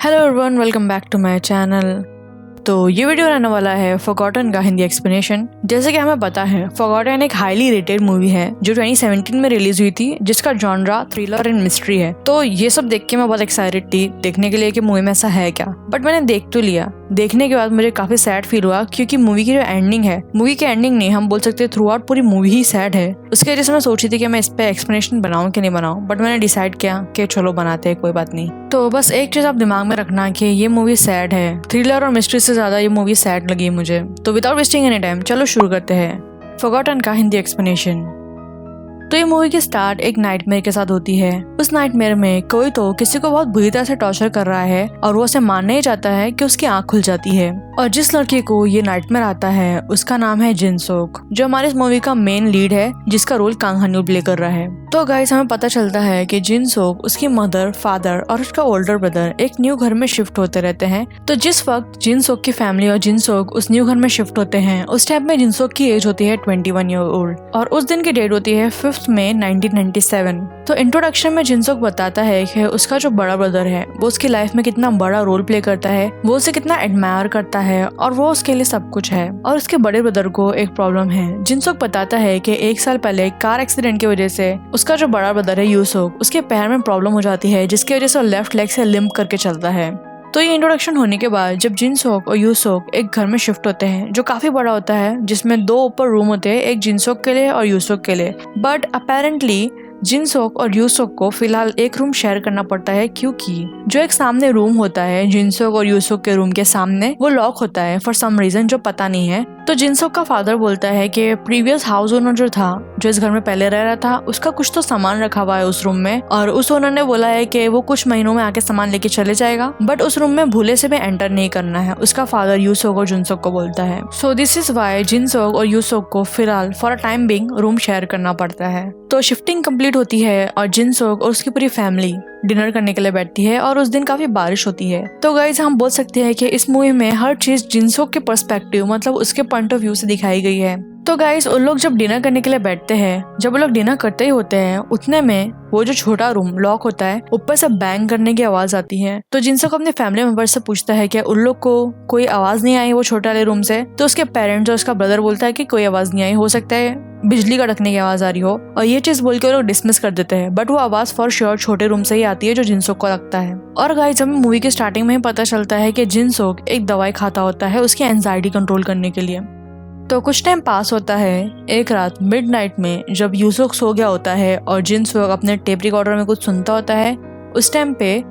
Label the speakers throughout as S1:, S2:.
S1: Hello everyone, welcome back to my channel. तो ये video रहने वाला है फॉरगॉटन का हिंदी एक्सप्लेनेशन। जैसे कि हमें पता है, फॉरगॉटन एक हाईली रेटेड मूवी है जो 2017 में रिलीज हुई थी, जिसका जॉनरा थ्रिलर एंड मिस्ट्री है। तो ये सब देख के मैं बहुत एक्साइटेड थी देखने के लिए कि मूवी में ऐसा है क्या। बट मैंने देख तो लिया। देखने के बाद मुझे काफी सैड फील हुआ, क्योंकि मूवी की जो एंडिंग है, मूवी की एंडिंग नहीं, हम बोल सकते थ्रू आउट पूरी मूवी ही सैड है। उसके वजह से मैं सोची थी कि मैं इस पे एक्सप्लेनेशन बनाऊं कि नहीं बनाऊं, बट मैंने डिसाइड किया कि चलो बनाते हैं, कोई बात नहीं। तो बस एक चीज आप दिमाग में रखना कि ये मूवी सैड है। थ्रिलर और मिस्ट्री से ज्यादा ये मूवी सैड लगी मुझे। तो विदाउट वेस्टिंग एनी टाइम चलो शुरू करते हैं फॉरगॉटन का हिंदी एक्सप्लेनेशन। तो ये मूवी की स्टार्ट एक नाइटमेयर के साथ होती है। उस नाइटमेयर में कोई तो किसी को बहुत बुरी तरह से टॉर्चर कर रहा है और वो उसे मानने ही चाहता है कि उसकी आंख खुल जाती है। और जिस लड़के को ये नाइटमेयर आता है उसका नाम है जिन सोक, जो हमारे इस मूवी का मेन लीड है, जिसका रोल कांग हान्यू प्ले कर रहा है। तो गाइस, हमें पता चलता है कि जिन सोक, उसकी मदर, फादर और उसका ओल्डर ब्रदर एक न्यू घर में शिफ्ट होते रहते हैं। तो जिस वक्त जिन सोक की फैमिली और जिन सोक उस न्यू घर में शिफ्ट होते हैं, उस टाइम में जिन सोक की एज होती है 21 ईयर ओल्ड और उस दिन की डेट होती है 5 मई 1997। तो इंट्रोडक्शन में जिन सोक बताता है कि उसका जो बड़ा ब्रदर है वो उसकी लाइफ में कितना बड़ा रोल प्ले करता है, वो उसे कितना एडमायर करता है और वो उसके लिए सब कुछ है। और उसके बड़े ब्रदर को एक प्रॉब्लम है। जिन सोक बताता है कि 1 साल पहले कार एक्सीडेंट की वजह से उसका जो बड़ा ब्रदर है यूसोक, उसके पैर में प्रॉब्लम हो जाती है, जिसकी वजह से वो लेफ्ट लेग से लिम्प करके चलता है। तो ये इंट्रोडक्शन होने के बाद जब जिन सोक और यूसोक एक घर में शिफ्ट होते हैं जो काफी बड़ा होता है, जिसमें 2 ऊपर रूम होते हैं, एक जिनसोक के लिए और यूसोक के लिए। बट अपेरेंटली जिनसोक और यूसोक को फिलहाल एक रूम शेयर करना पड़ता है, क्योंकि जो एक सामने रूम होता है जिनसोक और यूसोक के रूम के सामने, वो लॉक होता है फॉर सम रीजन जो पता नहीं है। तो जिनसोक का फादर बोलता है कि प्रीवियस हाउस ओनर जो था, जो इस घर में पहले रह रहा था, उसका कुछ तो सामान रखा हुआ है उस रूम में और उस ओनर ने बोला है कि वो कुछ महीनों में आके सामान लेके चले जाएगा, बट उस रूम में भूले से भी एंटर नहीं करना है, उसका फादर यूसोक और जिनसोक को बोलता है। सो दिस इज वाई जिनसोक और यूसोक को फिलहाल for a time being room share करना पड़ता है। तो शिफ्टिंग कंप्लीट होती है और जिनसोक और उसकी पूरी फैमिली डिनर करने के लिए बैठती है और उस दिन काफी बारिश होती है। तो गाइज, हम बोल सकते हैं कि इस मूवी में हर चीज जिनसोक के पर्सपेक्टिव, मतलब उसके पॉइंट ऑफ व्यू से दिखाई गई है। तो गाइज, उन लोग जब डिनर करने के लिए बैठते हैं, जब वो लोग डिनर करते ही होते हैं, उतने में वो जो छोटा रूम लॉक होता है, ऊपर से बैंग करने की आवाज आती है। तो जिनसोक अपने फैमिली मेंबर से पूछता है कि उन लोग को कोई आवाज नहीं आई वो छोटे वाले रूम से। तो उसके पेरेंट्स और उसका ब्रदर बोलता है कि कोई आवाज नहीं आई, हो सकता है बिजली कड़कने की आवाज आ रही हो, और ये चीज बोल के वो लोग डिसमिस कर देते हैं। बट वो आवाज फॉर श्योर छोटे रूम से ही आती है जो जिनसोक को लगता है। और गाइस, हमें मूवी के स्टार्टिंग में ही पता चलता है कि जिनसोक एक दवाई खाता होता है उसकी एंजाइटी कंट्रोल करने के लिए। तो कुछ टाइम पास होता है। एक रात मिडनाइट में जब यूसोक सो गया होता है और जिनसोक अपने टेप रिकॉर्डर में कुछ सुनता होता है, उस टाइम पे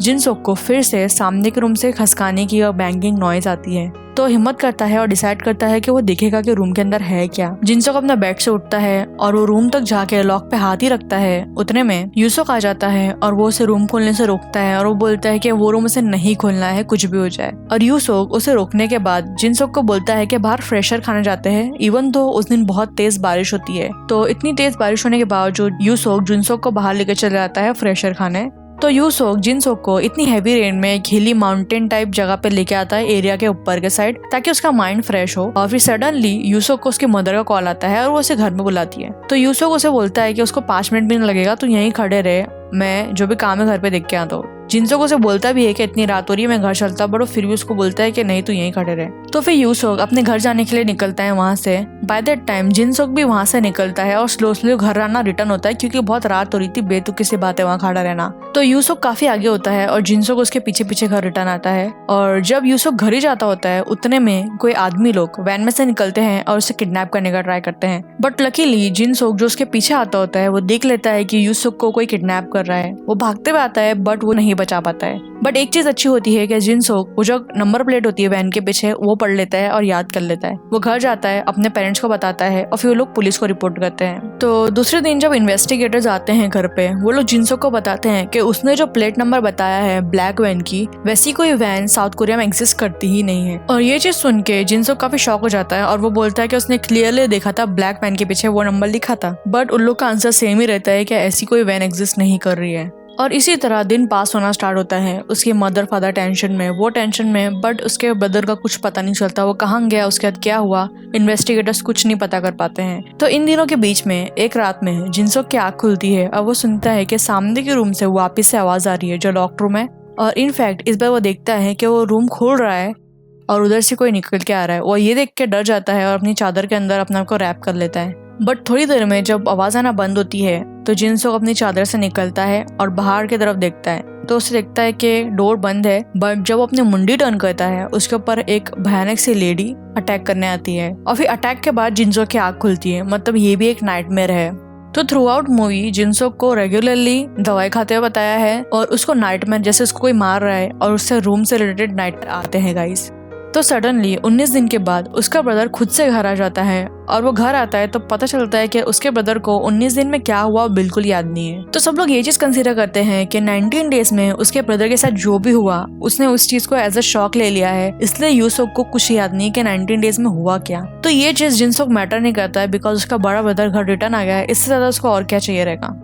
S1: जिनसोक को फिर से सामने के रूम से खसकाने की और बैंगिंग नॉइज आती है। तो हिम्मत करता है और डिसाइड करता है कि वो देखेगा कि रूम के अंदर है क्या। जिनसोक अपना बेड से उठता है और वो रूम तक जाके लॉक पे हाथ ही रखता है। उतने में यूसोक आ जाता है और वो उसे रूम खोलने से रोकता है और वो बोलता है कि वो रूम उसे नहीं खोलना है, कुछ भी हो जाए। और यूसोक उसे रोकने के बाद जिनसोक को बोलता है कि बाहर फ्रेशर खाने जाते हैं, इवन तो उस दिन बहुत तेज बारिश होती है। तो इतनी तेज बारिश होने के बावजूद यूसोक जिनसोक को बाहर लेकर चले जाता है फ्रेशर खाने। तो यूसोक जिनसोक को इतनी हैवी रेन में एक हिली माउंटेन टाइप जगह पे लेके आता है, एरिया के ऊपर के साइड, ताकि उसका माइंड फ्रेश हो। और फिर सडनली यूसोक को उसकी मदर का कॉल आता है और वो उसे घर में बुलाती है। तो यूसोक उसे बोलता है कि उसको 5 मिनट भी नहीं लगेगा, तो यहीं खड़े रहे, मैं जो भी काम है घर पे देख के आता हूँ। जिनसोक उसे बोलता भी है कि इतनी रात हो रही है, मैं घर चलता, बट वो फिर भी उसको बोलता है कि नहीं, तू यहीं खड़े रहे। तो फिर यूसोक अपने घर जाने के लिए निकलता है वहाँ से। बाय दैट टाइम जिनसोक भी वहाँ से निकलता है और स्लो स्लो घर आना रिटर्न होता है, क्योंकि बहुत रात हो रही थी, बेतुकी सी बात है वहाँ खड़ा रहना। तो यूसोक काफी आगे होता है और जिनसोक उसके पीछे पीछे घर रिटर्न आता है। और जब यूसोक घर ही जाता होता है, उतने में कोई आदमी लोग वैन में से निकलते हैं और उसे किडनैप करने का ट्राई करते हैं। बट लकीली जिनसोक जो उसके पीछे आता होता है, वो देख लेता है कि यूसोक को कोई किडनैप कर रहा है। वो भागते हुए आता है, बट वो नहीं बचा पाता है। बट एक चीज अच्छी होती है कि जिनसोक वो जो नंबर प्लेट होती है वैन के पीछे, वो पढ़ लेता है और याद कर लेता है। वो घर जाता है, अपने पेरेंट्स को बताता है और फिर वो लोग पुलिस को रिपोर्ट करते हैं। तो दूसरे दिन जब इन्वेस्टिगेटर्स आते हैं घर पे, वो लोग जिनसोक को बताते हैं कि उसने जो प्लेट नंबर बताया है ब्लैक वैन की, वैसी कोई वैन साउथ कोरिया में एग्जिस्ट करती ही नहीं है। और ये चीज सुन के जिनसोक काफी शॉक हो जाता है और वो बोलता है कि उसने क्लियरली देखा था ब्लैक वैन के पीछे वो नंबर लिखा था। बट उन लोग का आंसर सेम ही रहता है कि ऐसी कोई वैन एग्जिस्ट नहीं कर रही है। और इसी तरह दिन पास होना स्टार्ट होता है। उसकी मदर फादर टेंशन में, वो टेंशन में, बट उसके ब्रदर का कुछ पता नहीं चलता, वो कहाँ गया, उसके बाद क्या हुआ, इन्वेस्टिगेटर्स कुछ नहीं पता कर पाते हैं। तो इन दिनों के बीच में एक रात में जिनसोक की आँख खुलती है और वो सुनता है कि सामने के रूम से वापस से आवाज आ रही है जो लॉक रूम है, और इनफैक्ट इस बार वो देखता है कि वो रूम खोल रहा है और उधर से कोई निकल के आ रहा है। वो ये देख के डर जाता है और अपनी चादर के अंदर अपने आप को रैप कर लेता है। बट थोड़ी देर में जब आवाज आना बंद होती है तो जिनसोक अपनी चादर से निकलता है और बाहर की तरफ देखता है तो उसे देखता है कि डोर बंद है। बट जब वो अपनी मुंडी टर्न करता है उसके ऊपर एक भयानक सी लेडी अटैक करने आती है और फिर अटैक के बाद जिनसोक की आँख खुलती है। मतलब ये भी एक नाइटमेयर है। तो थ्रू आउट मूवी जिनसोक को रेगुलरली दवाई खाते हुए बताया है और उसको नाइटमेयर जैसे उसको कोई मार रहा है और उससे रूम से रिलेटेड नाइटमेयर आते हैं गाइस। तो सडनली 19 दिन के बाद उसका ब्रदर खुद से घर आ जाता है और वो घर आता है तो पता चलता है कि उसके ब्रदर को 19 दिन में क्या हुआ बिल्कुल याद नहीं है। तो सब लोग ये चीज कंसीडर करते हैं कि 19 डेज में उसके ब्रदर के साथ जो भी हुआ उसने उस चीज को एज अ शॉक ले लिया है, इसलिए यूसोक को कुछ याद नहीं कि 19 डेज में हुआ क्या। तो ये चीज जिनसोक मैटर नहीं करता है बिकॉज उसका बड़ा ब्रदर घर रिटर्न आ गया है, इससे ज्यादा उसको और क्या चाहिए रहेगा।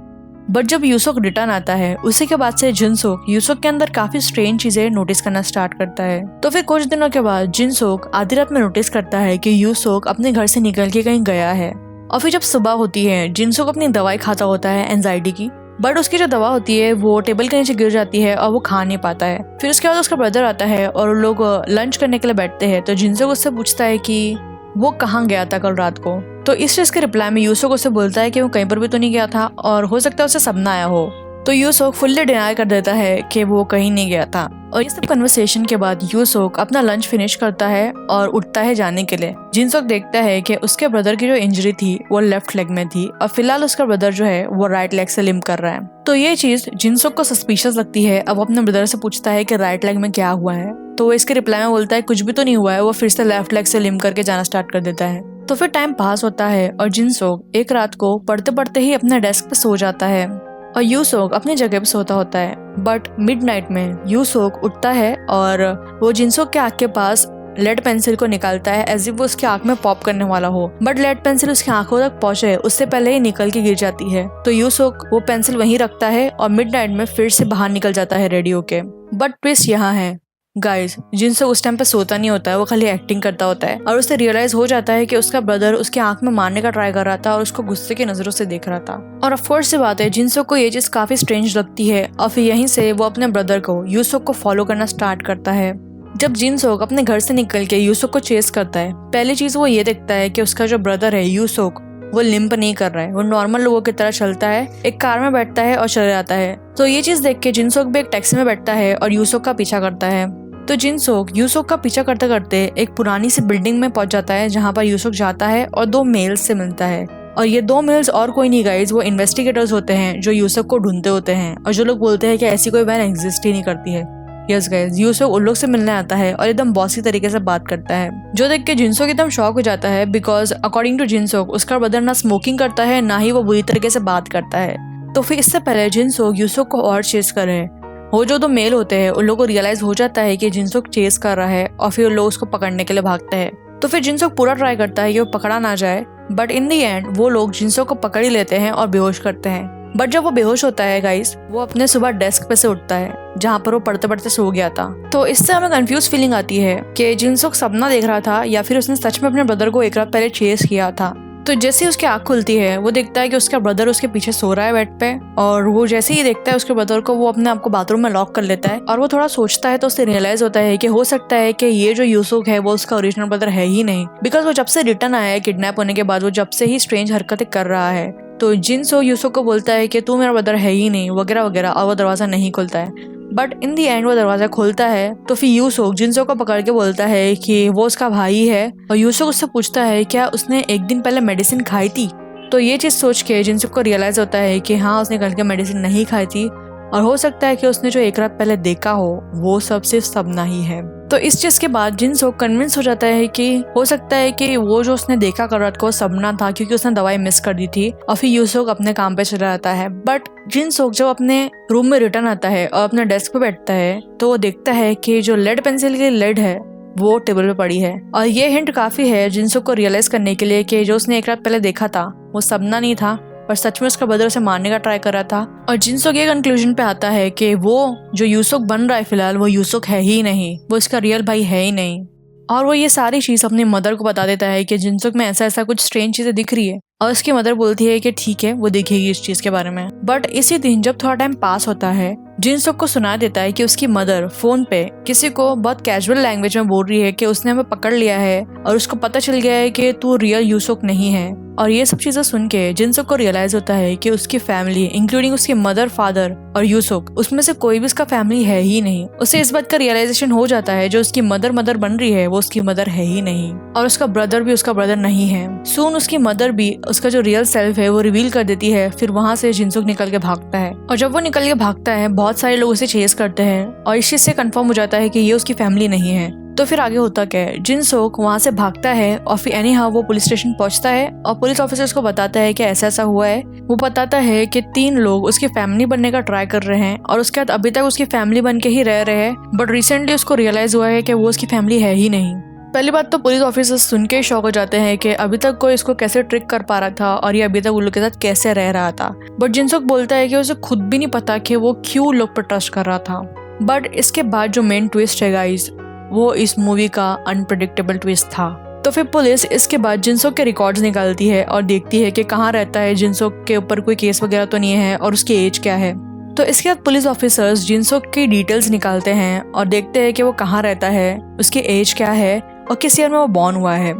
S1: बट जब यूसोक रिटर्न आता है उसी के बाद से जिनसोक यूसोक के अंदर काफी स्ट्रेंज चीजें नोटिस करना स्टार्ट करता है। तो फिर कुछ दिनों के बाद जिनसोक आधी रात में नोटिस करता है कि यूसोक अपने घर से निकल के कहीं गया है। और फिर जब सुबह होती है जिनसोक अपनी दवाई खाता होता है एंजाइटी की, बट उसकी जो दवा होती है वो टेबल के नीचे गिर जाती है और वो खा नहीं पाता है। फिर उसके बाद उसका ब्रदर आता है और लोग लंच करने के लिए बैठते हैं। तो जिनसोक उससे पूछता है कि वो कहाँ गया था कल रात को। तो इस चीज के रिप्लाई में यूसोक उससे बोलता है कि वो कहीं पर भी तो नहीं गया था और हो सकता है उसे सपना आया हो। तो यूसोक फुल्ली डिनाई कर देता है कि वो कहीं नहीं गया था। और ये सब कन्वर्सेशन के बाद यूसोक अपना लंच फिनिश करता है और उठता है जाने के लिए। जिनसोक देखता है कि उसके ब्रदर की जो इंजरी थी वो लेफ्ट लेग में थी और फिलहाल उसका ब्रदर जो है वो राइट लेग से लिम्प कर रहा है। तो ये चीज जिनसोक को सस्पिशियस लगती है। अब अपने ब्रदर से पूछता है कि राइट लेग में क्या हुआ है। तो वो इसके रिप्लाई में बोलता है कुछ भी तो नहीं हुआ है। वो फिर से लेफ्ट लेग से लिम्प करके जाना स्टार्ट कर देता है। तो फिर टाइम पास होता है और जिनसोक एक रात को पढ़ते पढ़ते ही अपने डेस्क पे सो जाता है और यूसोक अपनी जगह पे सोता होता है। बट मिडनाइट में यूसोक उठता है और वो जिनसोक के आँख के पास लेड पेंसिल को निकालता है एज इफ वो उसकी आँख में पॉप करने वाला हो। बट लेड पेंसिल उसकी आंखों तक पहुंचे उससे पहले ही निकल के गिर जाती है। तो यूसोक वो पेंसिल वहीं रखता है और मिडनाइट में फिर से बाहर निकल जाता है रेडियो के। बट ट्विस्ट यहाँ है गाइस, जिनसोक उस टाइम पे सोता नहीं होता है, वो खाली एक्टिंग करता होता है और उसे रियलाइज हो जाता है कि उसका ब्रदर उसके आंख में मारने का ट्राई कर रहा था और उसको गुस्से की नजरों से देख रहा था। और ऑफ कोर्स से बात है जिनसोक को ये चीज काफी स्ट्रेंज लगती है और फिर यहीं से वो अपने ब्रदर को यूसोक को फॉलो करना स्टार्ट करता है। जब जिनसोक अपने घर से निकल के यूसोक को चेस करता है, पहली चीज वो ये देखता है कि उसका जो ब्रदर है यूसोक वो लिम्प नहीं कर रहा है, वो नॉर्मल लोगों की तरह चलता है, एक कार में बैठता है और चले जाता है। तो ये चीज देख के जिनसोक भी एक टैक्सी में बैठता है और यूसोक का पीछा करता है। तो जिनसोक यूसोक का पीछा करते करते एक पुरानी सी बिल्डिंग में पहुंच जाता है जहां पर यूसोक जाता है और 2 मेल्स से मिलता है। और ये 2 मेल्स और कोई नहीं गाइज, वो इन्वेस्टिगेटर्स होते हैं जो यूसुफ को ढूंढते होते हैं और जो लोग बोलते हैं कि ऐसी कोई वैन एग्जिस्ट ही नहीं करती है। यस गाइज, यूसुफ उन लोग से मिलने आता है और एकदम बॉसी तरीके से बात करता है, जो देख के जिनसोक एकदम शॉक हो जाता है बिकॉज अकॉर्डिंग टू जिनसोक उसका ब्रदर ना स्मोकिंग करता है ना ही वो बुरी तरीके से बात करता है। तो फिर इससे पहले जिनसोक यूसुफ को और चेस करे, वो जो 2 मेल होते हैं उन लोगों को रियलाइज हो जाता है कि जिनसोक चेस कर रहा है और फिर लोग उसको पकड़ने के लिए भागते हैं। तो फिर जिनसोक पूरा ट्राई करता है कि वो पकड़ा ना जाए, बट इन दी एंड वो लोग जिनसोक को पकड़ ही लेते हैं और बेहोश करते हैं। बट जब वो बेहोश होता है गाइस, वो अपने सुबह डेस्क पे से उठता है जहाँ पर वो पढ़ते पढ़ते सो गया था। तो इससे हमें कंफ्यूज फीलिंग आती है कि जिनसोक सपना देख रहा था या फिर उसने सच में अपने ब्रदर को एक रात पहले चेस किया था। तो जैसे ही उसकी आँख खुलती है वो देखता है कि उसका ब्रदर उसके पीछे सो रहा है बेड पे, और वो जैसे ही देखता है उसके ब्रदर को, वो अपने आप को बाथरूम में लॉक कर लेता है। और वो थोड़ा सोचता है तो उसे रियलाइज होता है कि हो सकता है कि ये जो यूसुफ है वो उसका ओरिजिनल ब्रदर है ही नहीं, बिकॉज वो जब से रिटर्न आया है किडनैप होने के बाद वो जब से ही स्ट्रेंज हरकतें कर रहा है। तो जिनसोक यूसुफ को बोलता है कि तू मेरा ब्रदर है ही नहीं वगैरह वगैरह, और वो दरवाजा नहीं खुलता है। बट इन दी एंड वो दरवाजा खोलता है। तो फिर यूसुफ जिनसोक को पकड़ के बोलता है कि वो उसका भाई है, और यूसुफ उससे पूछता है क्या उसने एक दिन पहले मेडिसिन खाई थी। तो ये चीज सोच के जिनसोक को रियलाइज होता है कि हाँ, उसने कल के मेडिसिन नहीं खाई थी और हो सकता है कि उसने जो एक रात पहले देखा हो वो सब सिर्फ सपना ही है। तो इस चीज के बाद जिनसोक कन्विंस हो जाता है कि हो सकता है कि वो जो उसने देखा कल रात को सपना था, क्योंकि उसने दवाई मिस कर दी थी। और फिर यूसुफ अपने काम पे चला जाता है। बट जिनसोक जब अपने रूम में रिटर्न आता है और अपने डेस्क पे बैठता है तो वो देखता है कि जो लेड पेंसिल की लेड है वो टेबल पे पड़ी है। और ये हिंट काफी है जिनसोक को रियलाइज करने के लिए कि जो उसने एक रात पहले देखा था वो सपना नहीं था, पर सच में उसका ब्रदर उसे मारने का ट्राई कर रहा था। और जिनसोक ये कंक्लूजन पे आता है कि वो जो यूसुफ बन रहा है फिलहाल वो यूसुफ है ही नहीं, वो इसका रियल भाई है ही नहीं। और वो ये सारी चीज अपनी मदर को बता देता है कि जिनसोक में ऐसा ऐसा कुछ स्ट्रेंज चीजें दिख रही है। और उसकी मदर बोलती है कि ठीक है, वो देखेगी इस चीज के बारे में। बट इसी दिन जब थोड़ा टाइम पास होता है, जिनसुक को सुना देता है कि उसकी मदर फोन पे किसी को बहुत कैजुअल लैंग्वेज में बोल रही है कि उसने हमें पकड़ लिया है और उसको पता चल गया है कि तू रियल यूसुक नहीं है। और ये सब चीजें सुन के जिनसुक को रियलाइज होता है कि उसकी फैमिली इंक्लूडिंग उसकी मदर, फादर और यूसुक, उसमें से कोई भी उसका फैमिली है ही नहीं। उसे इस बात का रियलाइजेशन हो जाता है जो उसकी मदर बन रही है वो उसकी मदर है ही नहीं, और उसका ब्रदर भी उसका ब्रदर नहीं है। सून उसकी मदर भी उसका जो रियल सेल्फ है वो रिवील कर देती है। फिर वहाँ से जिनसुक निकल के भागता है, और जब वो निकल के भागता है बहुत सारे लोग उसे चेस करते हैं और इस चीज से कंफर्म हो जाता है कि ये उसकी फैमिली नहीं है। तो फिर आगे होता क्या है, जिनसुक वहाँ से भागता है और फिर एनी हाउ वो पुलिस स्टेशन पहुंचता है और पुलिस ऑफिसर्स को बताता है कि ऐसा ऐसा हुआ है। वो बताता है कि 3 लोग उसकी फैमिली बनने का ट्राई कर रहे हैं और उसके बाद अभी तक उसकी फैमिली बन के ही रह रहे हैं, बट रिसेंटली उसको रियलाइज हुआ है कि वो उसकी फैमिली है ही नहीं। पहली बात तो पुलिस ऑफिसर्स सुन के शॉक हो जाते हैं कि अभी तक कोई इसको कैसे ट्रिक कर पा रहा था और ये अभी तक उन लोग के साथ कैसे रह रहा था। बट जिनसुक बोलता है कि उसे खुद भी नहीं पता कि वो क्यों लोग पर ट्रस्ट कर रहा था। बट इसके बाद जो मेन ट्विस्ट है गाइस, वो इस मूवी का अनप्रेडिक्टेबल ट्विस्ट था। तो फिर पुलिस इसके बाद जिनसुक के रिकॉर्ड्स निकालती है और देखती है कि कहाँ रहता है, जिनसुक के ऊपर कोई केस वगैरह तो नहीं है और उसकी एज क्या है। तो इसके बाद पुलिस ऑफिसर्स जिनसुक की डिटेल्स निकालते हैं और देखते हैं कि वो कहाँ रहता है, उसकी एज क्या है और किस ईयर में वो बॉर्न हुआ है।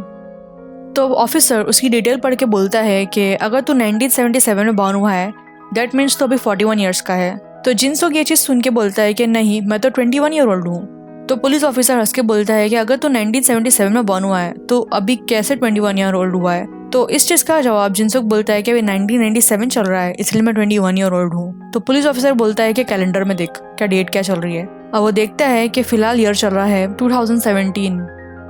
S1: तो ऑफिसर उसकी डिटेल पढ़ के बोलता है कि अगर तू 1977 में बॉर्न हुआ है दैट मीन्स तो अभी 41 ईयर्स का है। तो जिनसुक ये चीज़ सुन के बोलता है कि नहीं, मैं तो 21 ईयर ओल्ड हूँ। तो पुलिस ऑफिसर हंस के बोलता है कि अगर तू 1977 में बॉर्न हुआ है तो अभी कैसे 21 ईयर ओल्ड हुआ है। तो इस चीज़ का जवाब जिनसुक बोलता है कि अभी 1997 चल रहा है इसलिए मैं 21 ईयर ओल्ड हूँ। तो पुलिस ऑफिसर बोलता है कि कैलेंडर में देख क्या डेट क्या चल रही है, और वो देखता है कि फिलहाल ईयर चल रहा है 2017।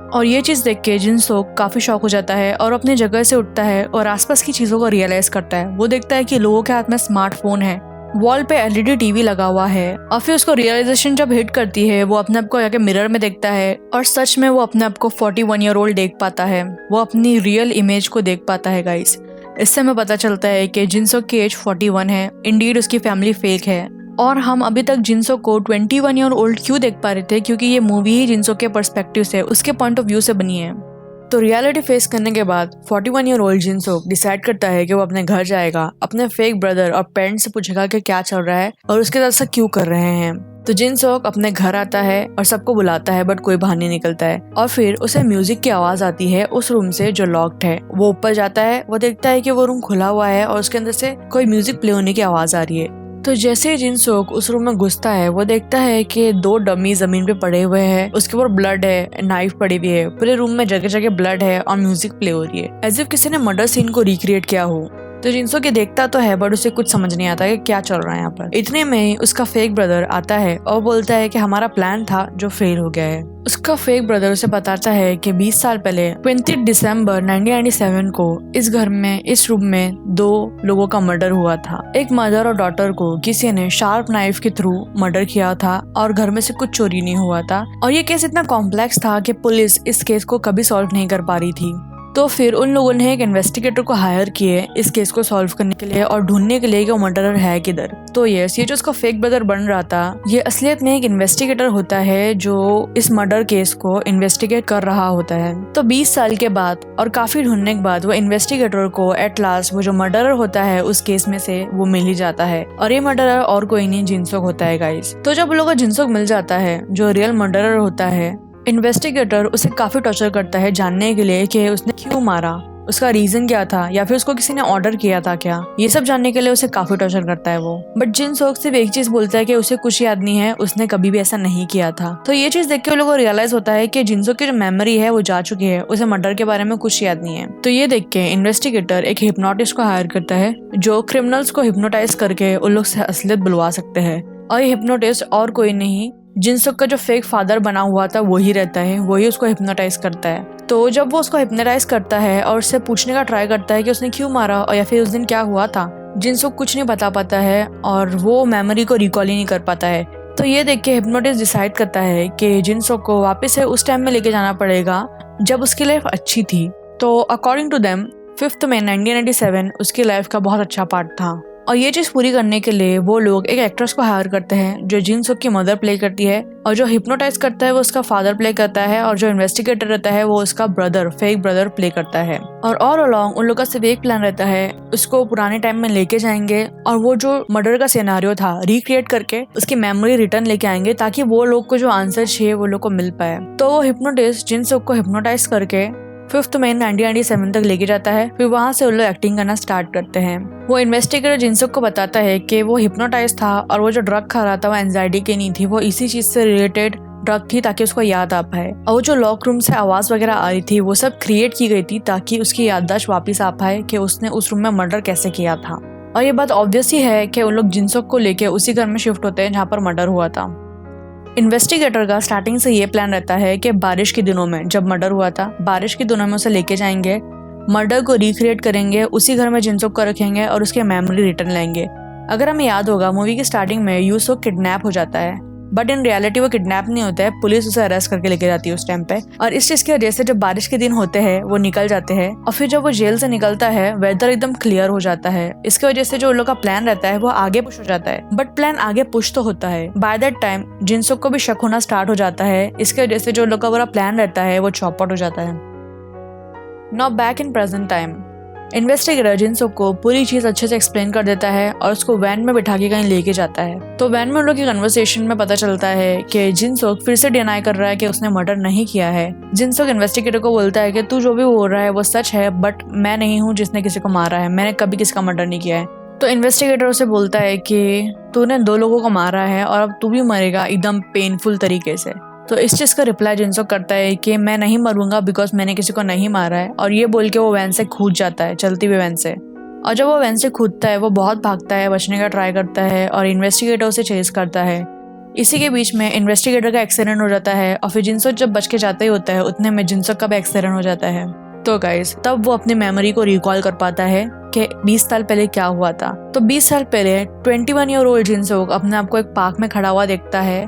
S1: और ये चीज़ देख के जिनसुक काफ़ी शॉक हो जाता है और अपनी जगह से उठता है और आसपास की चीज़ों को रियलाइज़ करता है। वो देखता है कि लोगों के हाथ में स्मार्टफोन है, वॉल पे एलईडी टीवी लगा हुआ है, और फिर उसको रियलाइजेशन जब हिट करती है वो अपने आप को जाके मिरर में देखता है और सच में वो अपने आप को 41 ईयर ओल्ड देख पाता है। वो अपनी रियल इमेज को देख पाता है गाइस। इससे हमें पता चलता है कि जिनसुक की एज 41 है, इंडीड उसकी फैमिली फेक है। और हम अभी तक जिनसुक को 21 ईयर ओल्ड क्यों देख पा रहे थे, क्योंकि ये मूवी ही जिनसुक के पर्सपेक्टिव से, उसके पॉइंट ऑफ व्यू से बनी है। तो रियलिटी फेस करने के बाद 41 ईयर ओल्ड जिनसुक डिसाइड करता है कि वो अपने घर जाएगा, अपने फेक ब्रदर और पेरेंट्स से पूछेगा कि क्या चल रहा है और उसके साथ ऐसा क्यों कर रहे हैं। तो जिनसुक अपने घर आता है और सबको बुलाता है बट कोई बाहर नहीं निकलता है, और फिर उसे म्यूजिक की आवाज आती है उस रूम से जो लॉक्ड है। वो ऊपर जाता है, वो देखता है कि वो रूम खुला हुआ है और उसके अंदर से कोई म्यूजिक प्ले होने की आवाज आ रही है। तो जैसे ही जिनसुक उस रूम में घुसता है वो देखता है कि 2 डमी जमीन पे पड़े हुए हैं, उसके ऊपर ब्लड है, नाइफ पड़ी हुई है, पूरे रूम में जगह जगह ब्लड है और म्यूजिक प्ले हो रही है एज इफ किसी ने मर्डर सीन को रिक्रिएट किया हो। तो जिनसुक ये देखता तो है बट उसे कुछ समझ नहीं आता कि क्या चल रहा है यहाँ पर। इतने में उसका फेक ब्रदर आता है और बोलता है कि हमारा प्लान था जो फेल हो गया है। उसका फेक ब्रदर उसे बताता है कि 20 साल पहले 20 दिसंबर 1997 को इस घर में, इस रूम में 2 लोगों का मर्डर हुआ था। एक मदर और डॉटर को किसी ने शार्प नाइफ के थ्रू मर्डर किया था और घर में से कुछ चोरी नहीं हुआ था। और ये केस इतना कॉम्प्लेक्स था कि पुलिस इस केस को कभी सॉल्व नहीं कर पा रही थी। तो फिर उन लोगों ने एक इन्वेस्टिगेटर को हायर किए इस केस को सॉल्व करने के लिए और ढूंढने के लिए कि वो मर्डरर है किधर। तो ये जो उसका फेक ब्रदर बन रहा था, ये असलियत में एक इन्वेस्टिगेटर होता है जो इस मर्डर केस को इन्वेस्टिगेट कर रहा होता है। तो 20 साल के बाद और काफी ढूंढने के बाद वो इन्वेस्टिगेटर को एट लास्ट वो जो मर्डरर होता है उस केस में से वो मिल ही जाता है, और ये मर्डरर और कोई नहीं जिनसुक होता है गाइस। तो जब लोगों को जिनसुक मिल जाता है जो रियल मर्डरर होता है, इन्वेस्टिगेटर उसे काफी टॉर्चर करता है जानने के लिए कि उसने क्यों मारा, उसका रीजन क्या था, या फिर उसको किसी ने ऑर्डर किया था क्या। ये सब जानने के लिए उसे काफी टॉर्चर करता है वो। बट जिनसुक सिर्फ एक चीज बोलता है कि उसे कुछ याद नहीं है, उसने कभी भी ऐसा नहीं किया था। तो ये चीज देख के लोगों को रियलाइज होता है कि जिनसुक की जो मेमोरी है वो जा चुकी है, उसे मर्डर के बारे में कुछ याद नहीं है। तो ये देख के इन्वेस्टिगेटर एक हिप्नोटिस्ट को हायर करता है जो क्रिमिनल्स को हिप्नोटाइज करके उन लोग से असलियत बुलवा सकते हैं। और ये हिप्नोटिस्ट और कोई नहीं, जिनसुक का जो फेक फादर बना हुआ था वही रहता है, वही उसको हिप्नोटाइज करता है। तो जब वो उसको हिप्नोटाइज करता है और उससे पूछने का ट्राई करता है कि उसने क्यों मारा और या फिर उस दिन क्या हुआ था, जिनसुक कुछ नहीं बता पाता है और वो मेमोरी को रिकॉल ही नहीं कर पाता है। तो ये देख के हिप्नोटिस्ट डिसाइड करता है कि जिनसुक को वापस से उस टाइम में लेके जाना पड़ेगा जब उसकी लाइफ अच्छी थी। तो अकॉर्डिंग टू देम 5 मई 1997 उसकी लाइफ का बहुत अच्छा पार्ट था। और ये चीज पूरी करने के लिए वो लोग एक एक्ट्रेस को हायर करते हैं जो जिन सुक की मदर प्ले करती है, और जो हिप्नोटाइज करता है वो उसका फादर प्ले करता है, और जो इन्वेस्टिगेटर रहता है वो उसका ब्रदर, फेक ब्रदर प्ले करता है। और ऑल अलोंग उन लोगों का सिर्फ एक प्लान रहता है, उसको पुराने टाइम में लेके जाएंगे और वो जो मर्डर का सिनेरियो था रिक्रिएट करके उसकी मेमोरी रिटर्न लेके आएंगे ताकि वो लोग को जो आंसर चाहिए वो लोग को मिल पाए। तो वो हिप्नोटिस्ट जिन सुक को हिप्नोटाइज करके 5 मई 1997 तक लेके जाता है। फिर वहाँ से उन लोग एक्टिंग करना स्टार्ट करते हैं। वो इन्वेस्टिगेटर जिनसुक को बताता है कि वो हिप्नोटाइज था और वो जो ड्रग खा रहा था वो एंजाइटी की नहीं थी, वो इसी चीज से रिलेटेड ड्रग थी ताकि उसको याद आ पाए। और वो जो लॉक रूम से आवाज वगैरह आ रही थी वो सब क्रिएट की गई थी ताकि उसकी याददाश्त वापस आ पाए कि उसने उस रूम में मर्डर कैसे किया था। और ये बात ऑब्वियस ही है कि उन लोग जिनसुक को लेके उसी घर में शिफ्ट होते हैं जहाँ पर मर्डर हुआ था। इन्वेस्टिगेटर का स्टार्टिंग से ये प्लान रहता है कि बारिश के दिनों में जब मर्डर हुआ था, बारिश के दिनों में उसे लेके जाएंगे, मर्डर को रिक्रिएट करेंगे, उसी घर में जिनसुक को रखेंगे और उसके मेमोरी रिटर्न लेंगे। अगर हमें याद होगा मूवी की स्टार्टिंग में यूसुक किडनैप हो जाता है, बट इन रियलिटी वो किडनैप नहीं होता है, पुलिस उसे अरेस्ट करके लेके जाती है उस टाइम पे। और इस चीज की वजह से जब बारिश के दिन होते हैं वो निकल जाते हैं, और फिर जब वो जेल से निकलता है वेदर एकदम क्लियर हो जाता है। इसकी वजह से जो उन लोग का प्लान रहता है वो आगे पुश हो जाता है, बट प्लान आगे पुश तो होता है, बाय दैट टाइम जिनसुक को भी शक होना स्टार्ट हो जाता है। इसकी वजह से जो उन लोग का पूरा प्लान रहता है वो चौपट हो जाता है। Now back in present time, investigator Jinsuk को पूरी चीज अच्छे से एक्सप्लेन कर देता है और उसको वैन में बिठा के कहीं लेके जाता है। तो वैन में उन लोग की कन्वर्सेशन में पता चलता है कि जिनसुक फिर से डिनाई कर रहा है कि उसने मर्डर नहीं किया है। जिनसुक इन्वेस्टिगेटर को बोलता है कि तू जो भी बोल रहा है वो सच है, बट मैं नहीं हूँ जिसने किसी को मारा है, मैंने कभी किसी का मर्डर नहीं किया है। तो इन्वेस्टिगेटर उसे बोलता है कि तूने 2 लोगों को मारा है और अब तू भी मरेगा एकदम पेनफुल तरीके से। तो इस चीज का रिप्लाई जिनसुक करता है कि मैं नहीं मरूंगा बिकॉज मैंने किसी को नहीं मारा है, और ये बोल के वो वैन से कूद जाता है, चलती हुई वैन से। और जब वो वैन से कूदता है वो बहुत भागता है, बचने का ट्राई करता है और इन्वेस्टिगेटर उसे चेज करता है। इसी के बीच में इन्वेस्टिगेटर का एक्सीडेंट हो जाता है और फिर जिनसुक जब बच के जाता ही होता है उतने में जिनसुक का भी एक्सीडेंट हो जाता है। तो गाइस तब वो अपनी मेमोरी को रिकॉल कर पाता है कि 20 साल पहले क्या हुआ था। तो 20 साल पहले 21 ईयर ओल्ड जिनसुक अपने आप को एक पार्क में खड़ा हुआ देखता है।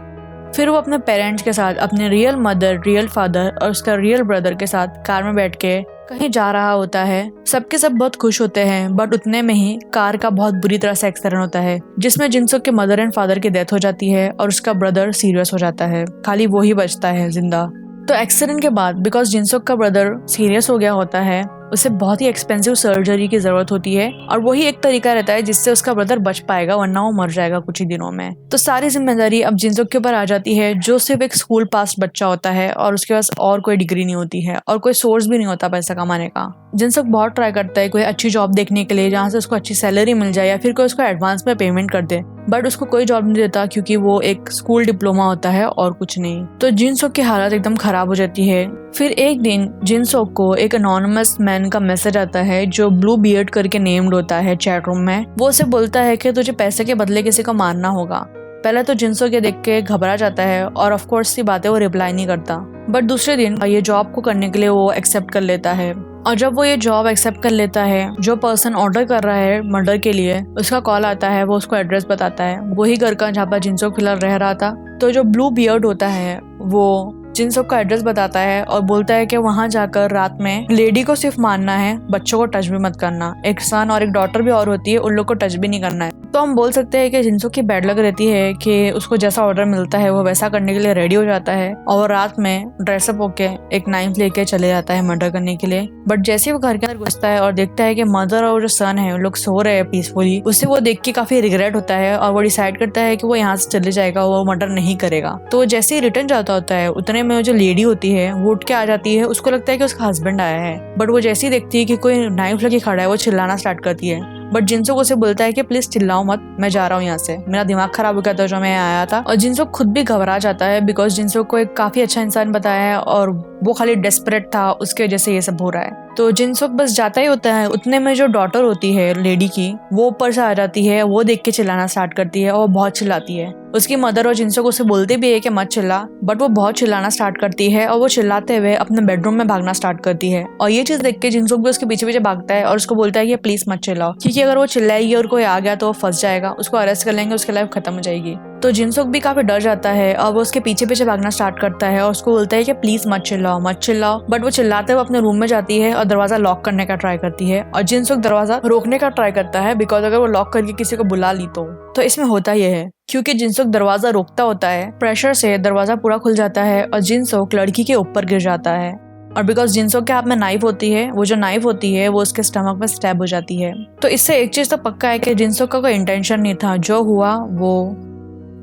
S1: फिर वो अपने पेरेंट्स के साथ, अपने रियल मदर, रियल फादर और उसका रियल ब्रदर के साथ कार में बैठ के कहीं जा रहा होता है। सबके सब बहुत खुश होते हैं, बट उतने में ही कार का बहुत बुरी तरह से एक्सीडेंट होता है जिसमें जिनसुक के मदर एंड फादर की डेथ हो जाती है और उसका ब्रदर सीरियस हो जाता है, खाली वो ही बचता है जिंदा। तो एक्सीडेंट के बाद बिकॉज जिनसुक का ब्रदर सीरियस हो गया होता है, उसे बहुत ही एक्सपेंसिव सर्जरी की जरूरत होती है और वही एक तरीका रहता है जिससे उसका ब्रदर बच पाएगा, वरना वो मर जाएगा कुछ ही दिनों में। तो सारी जिम्मेदारी अब जिनसुक के ऊपर आ जाती है जो सिर्फ एक स्कूल पास बच्चा होता है और उसके पास और कोई डिग्री नहीं होती है और कोई सोर्स भी नहीं होता पैसा कमाने का। जिनसुक बहुत ट्राई करता है कोई अच्छी जॉब देखने के लिए जहाँ से उसको अच्छी सैलरी मिल जाए या फिर कोई उसको एडवांस में पेमेंट कर दे, बट उसको कोई जॉब नहीं देता क्योंकि वो एक स्कूल डिप्लोमा होता है और कुछ नहीं। तो जिनसुक की हालत एकदम खराब हो जाती है। फिर एक दिन जिनसुक को एक अनोनिमस मैन का मैसेज आता है जो ब्लू बियर्ड करके नेम्ड होता है चैट रूम में। वो उसे बोलता है कि तुझे पैसे के बदले किसी को मारना होगा। पहले तो जिनसुक ये देख के घबरा जाता है और ऑफ कोर्स सी बातें वो रिप्लाई नहीं करता, बट दूसरे दिन ये जॉब को करने के लिए वो एक्सेप्ट कर लेता है। और जब वो ये जॉब एक्सेप्ट कर लेता है, जो पर्सन ऑर्डर कर रहा है मर्डर के लिए उसका कॉल आता है, वो उसको एड्रेस बताता है, वही घर का जहाँ पर जिनसुक फिलहाल रह रहा था। तो जो ब्लू बियर्ड होता है वो जिनसुक का एड्रेस बताता है और बोलता है कि वहां जाकर रात में लेडी को सिर्फ मारना है, बच्चों को टच भी मत करना, एक सन और एक डॉटर भी और होती है, उन लोग को टच भी नहीं करना है। तो हम बोल सकते हैं कि जिनसुक की बैड लक रहती है कि उसको जैसा ऑर्डर मिलता है वो वैसा करने के लिए रेडी हो जाता है और वो रात में ड्रेसअप होके एक नाइफ लेके चले जाता है मर्डर करने के लिए। बट जैसे वो घर के अंदर घुसता है और देखता है कि मदर और जो सन है उन लोग सो रहे हैं पीसफुली, उससे वो देख के काफी रिग्रेट होता है और वो डिसाइड करता है कि वो यहाँ से चले जाएगा, वो मर्डर नहीं करेगा। तो वो जैसे ही रिटर्न जाता होता है उतने में जो लेडी होती है वो उठ के आ जाती है। उसको लगता है कि उसका हस्बैंड आया है, बट वो जैसे ही देखती है कि कोई नाइफ लेके खड़ा है वो चिल्लाना स्टार्ट करती है। बट जिनसुक उसे बोलता है कि प्लीज चिल्लाओ मत, मैं जा रहा हूँ यहाँ से, मेरा दिमाग खराब हो गया था जो मैं आया था। और जिनसुक खुद भी घबरा जाता है बिकॉज जिनसुक को एक काफी अच्छा इंसान बताया है और वो खाली डेस्परेट था, उसके वजह से ये सब हो रहा है। तो जिनसुक बस जाता ही होता है, उतने में जो डॉटर होती है लेडी की वो ऊपर से आ जाती है, वो देख के चिल्लाना स्टार्ट करती है और बहुत चिल्लाती है। उसकी मदर और जिनसुक उसे बोलते भी है कि मत चिल्ला, बट वो बहुत चिल्लाना स्टार्ट करती है और वो चिल्लाते हुए अपने बेडरूम में भागना स्टार्ट करती है। और ये चीज देख के जिनसुक भी उसके पीछे पीछे भागता है और उसको बोलता है कि प्लीज मत चिल्लाओ, क्योंकि अगर वो चिल्लाएगी और कोई आ गया तो वो फंस जाएगा, उसको अरेस्ट कर लेंगे, उसकी लाइफ खत्म हो जाएगी। तो जिनसुक भी काफी डर जाता है और वो उसके पीछे पीछे भागना स्टार्ट करता है और उसको बोलता है कि प्लीज मत चिल्लाओ मत चिल्लाओ, बट वो चिल्लाते हुए अपने रूम में जाती है और दरवाजा लॉक करने का ट्राई करती है और जिनसुक दरवाजा रोकने का ट्राई करता है, बिकॉज अगर वो लॉक करके किसी को बुला ली तो इसमें होता यह है क्योंकि जिनसुक दरवाजा रोकता होता है, प्रेशर से दरवाजा पूरा खुल जाता है और जिनसुक लड़की के ऊपर गिर जाता है। और बिकॉज जिनसुक के हाथ में नाइफ होती है, वो जो नाइफ होती है वो उसके स्टमक में स्टैब हो जाती है। तो इससे एक चीज तो पक्का है कि जिनसुक का कोई इंटेंशन नहीं था, जो हुआ वो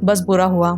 S1: बस बुरा हुआ।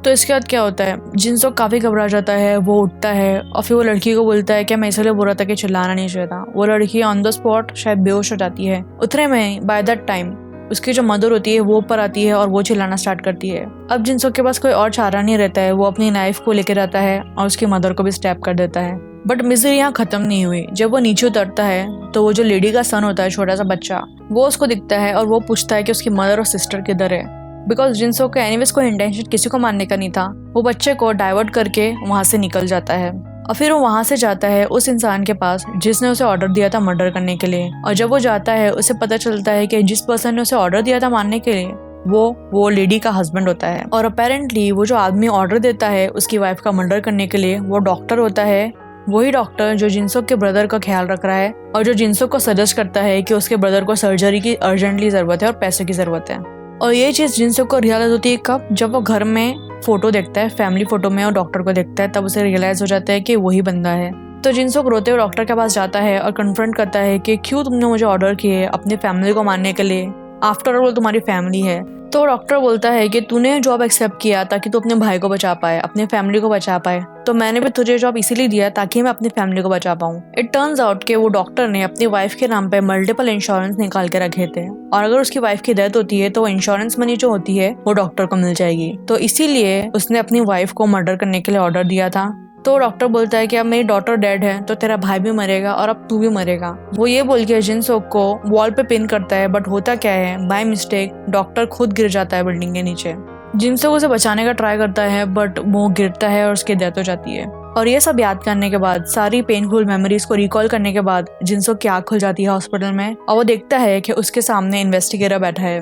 S1: तो इसके बाद क्या होता है, जिनसुक काफी घबरा जाता है, वो उठता है और फिर वो लड़की को बोलता है कि मैं इसलिए बुरा था कि चिल्लाना नहीं चाहिए था। वो लड़की ऑन द स्पॉट शायद बेहोश हो जाती है। उतने में बाय दैट टाइम उसकी जो मदर होती है वो ऊपर आती है और वो चिल्लाना स्टार्ट करती है। अब जिनसुक के पास कोई और चारा नहीं रहता है, वो अपनी नाइफ को लेकर आता है और उसकी मदर को भी स्टैब कर देता है। बट मिजरी यहाँ खत्म नहीं हुई। जब वो नीचे उतरता है तो वो जो लेडी का सन होता है, छोटा सा बच्चा, वो उसको दिखता है और वो पूछता है कि उसकी मदर और सिस्टर किधर है। बिकॉज जिनसुक का एनीवेज कोई इंटेंशन किसी को मारने का नहीं था, वो बच्चे को डाइवर्ट करके वहां से निकल जाता है और फिर वो वहां से जाता है उस इंसान के पास जिसने उसे ऑर्डर दिया था मर्डर करने के लिए। और जब वो जाता है उसे पता चलता है कि जिस पर्सन ने उसे ऑर्डर दिया था मारने के लिए वो लेडी का हस्बैंड होता है। और अपेरेंटली वो जो आदमी ऑर्डर देता है उसकी वाइफ का मर्डर करने के लिए वो डॉक्टर होता है, वही डॉक्टर जो जिनसुक के ब्रदर का ख्याल रख रहा है और जो जिनसुक को सजेस्ट करता है कि उसके ब्रदर को सर्जरी की अर्जेंटली जरूरत है और पैसे की जरूरत है। और ये चीज जिनसुक को रियलाइज होती है कब, जब वो घर में फोटो देखता है, फैमिली फोटो में, और डॉक्टर को देखता है, तब उसे रियलाइज हो जाता है कि वही बंदा है। तो जिनसुक रोते हुए डॉक्टर के पास जाता है और कन्फ्रंट करता है कि क्यों तुमने मुझे ऑर्डर किए अपनी फैमिली को मारने के लिए, आफ्टर ऑल तुम्हारी फैमिली है। तो डॉक्टर बोलता है कि तूने जॉब एक्सेप्ट किया ताकि तू अपने भाई को बचा पाए, अपनी फैमिली को बचा पाए, तो मैंने भी तुझे जॉब इसीलिए दिया ताकि मैं अपनी फैमिली को बचा पाऊँ। इट टर्न्स आउट कि वो डॉक्टर ने अपनी वाइफ के नाम पे मल्टीपल इंश्योरेंस निकाल के रखे थे और अगर उसकी वाइफ की डेथ होती है तो वो इंश्योरेंस मनी जो होती है वो डॉक्टर को मिल जाएगी। तो इसीलिए उसने अपनी वाइफ को मर्डर करने के लिए ऑर्डर दिया था। तो डॉक्टर बोलता है कि अब मेरी डॉटर डेड है तो तेरा भाई भी मरेगा और अब तू भी मरेगा। वो ये बोल के जिनसुक को वॉल पे पिन करता है, बट होता क्या है, बाय मिस्टेक डॉक्टर खुद गिर जाता है बिल्डिंग के नीचे। जिनसुक उसे बचाने का ट्राई करता है बट वो गिरता है और उसकी डेथ हो जाती है। और ये सब याद करने के बाद, सारी पेनफुल मेमोरीज को रिकॉल करने के बाद जिनसुक की आँख खुल जाती है हॉस्पिटल में और वो देखता है कि उसके सामने इन्वेस्टिगेटर बैठा है।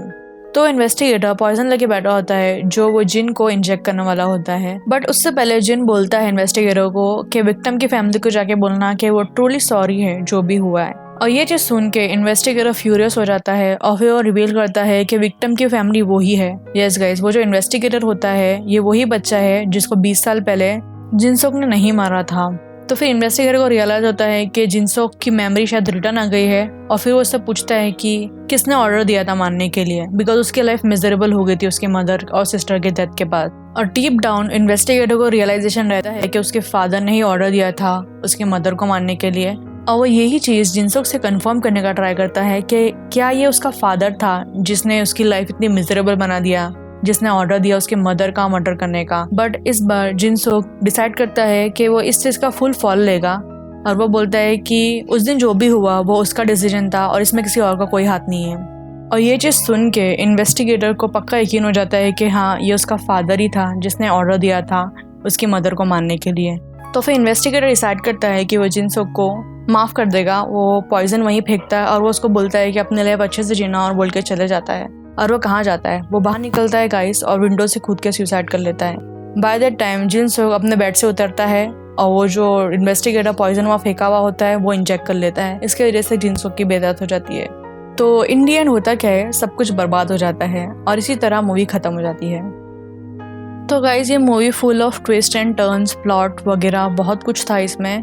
S1: तो इन्वेस्टिगेटर पॉइजन लेके बैठा होता है जो वो जिन को इंजेक्ट करने वाला होता है। बट उससे पहले जिन बोलता है इन्वेस्टिगेटर को कि विक्टिम की फैमिली को जाके बोलना कि वो ट्रूली सॉरी है जो भी हुआ है। और ये चीज सुन के इन्वेस्टिगेटर फ्यूरियस हो जाता है और फिर वो रिवील करता है कि विक्टिम की फैमिली वही है। यस गाइस, वो जो इन्वेस्टिगेटर होता है ये वही बच्चा है जिसको 20 साल पहले जिनसुक ने नहीं मारा था। तो फिर इन्वेस्टिगेटर को रियलाइज होता है कि जिनसुक की मेमोरी शायद रिटर्न आ गई है और फिर वो उससे पूछता है कि किसने ऑर्डर दिया था मारने के लिए, बिकॉज उसकी लाइफ मिजरेबल हो गई थी उसकी मदर और सिस्टर के डेथ के बाद। और डीप डाउन इन्वेस्टिगेटर को रियलाइजेशन रहता है कि उसके फादर ने ही ऑर्डर दिया था उसकी मदर को मारने के लिए। और वो यही चीज जिनसुक से कंफर्म करने का ट्राई करता है कि क्या ये उसका फादर था जिसने उसकी लाइफ इतनी मिजरेबल बना दिया, जिसने ऑर्डर दिया उसके मदर का मर्डर करने का। बट इस बार जिनसुक डिसाइड करता है कि वो इस चीज का फुल फॉल लेगा और वो बोलता है कि उस दिन जो भी हुआ वो उसका डिसीजन था और इसमें किसी और का कोई हाथ नहीं है। और ये चीज सुन के इन्वेस्टिगेटर को पक्का यकीन हो जाता है कि हाँ, ये उसका फादर ही था जिसने ऑर्डर दिया था उसकी मदर को मारने के लिए। तो फिर इन्वेस्टिगेटर डिसाइड करता है कि वो जिनसुक को माफ कर देगा। वो पॉइजन वहीं फेंकता है और वो उसको बोलता है कि अपने लाइफ अच्छे से जीना और बोल के चले जाता है। और वो कहाँ जाता है, वो बाहर निकलता है गाइस और विंडो से कूद के सुसाइड कर लेता है। बाय दैट टाइम जिनसुक अपने बेड से उतरता है और वो जो इन्वेस्टिगेटर पॉइजन वहाँ फेंका हुआ होता है वो इंजेक्ट कर लेता है। इसकी वजह से जिनसुक की बेदत हो जाती है। तो इन दी एंड होता क्या है, सब कुछ बर्बाद हो जाता है और इसी तरह मूवी खत्म हो जाती है। तो गाइस ये movie full of twist and turns, plot वगैरह बहुत कुछ था इसमें,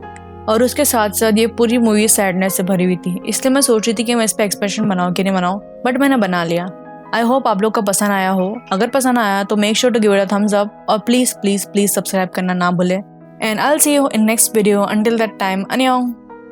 S1: और उसके साथ साथ ये पूरी मूवी सैडनेस से भरी हुई थी। इसलिए मैं सोच रही थी कि मैं इस पर एक्सप्रेशन बनाऊँ कि नहीं बनाऊँ, बट मैंने बना लिया। आई होप आप लोग को पसंद आया हो। अगर पसंद आया तो make sure to give it a thumbs up और प्लीज प्लीज प्लीज सब्सक्राइब करना ना भूले। And I will see you in next video. Until that time, अन्यों।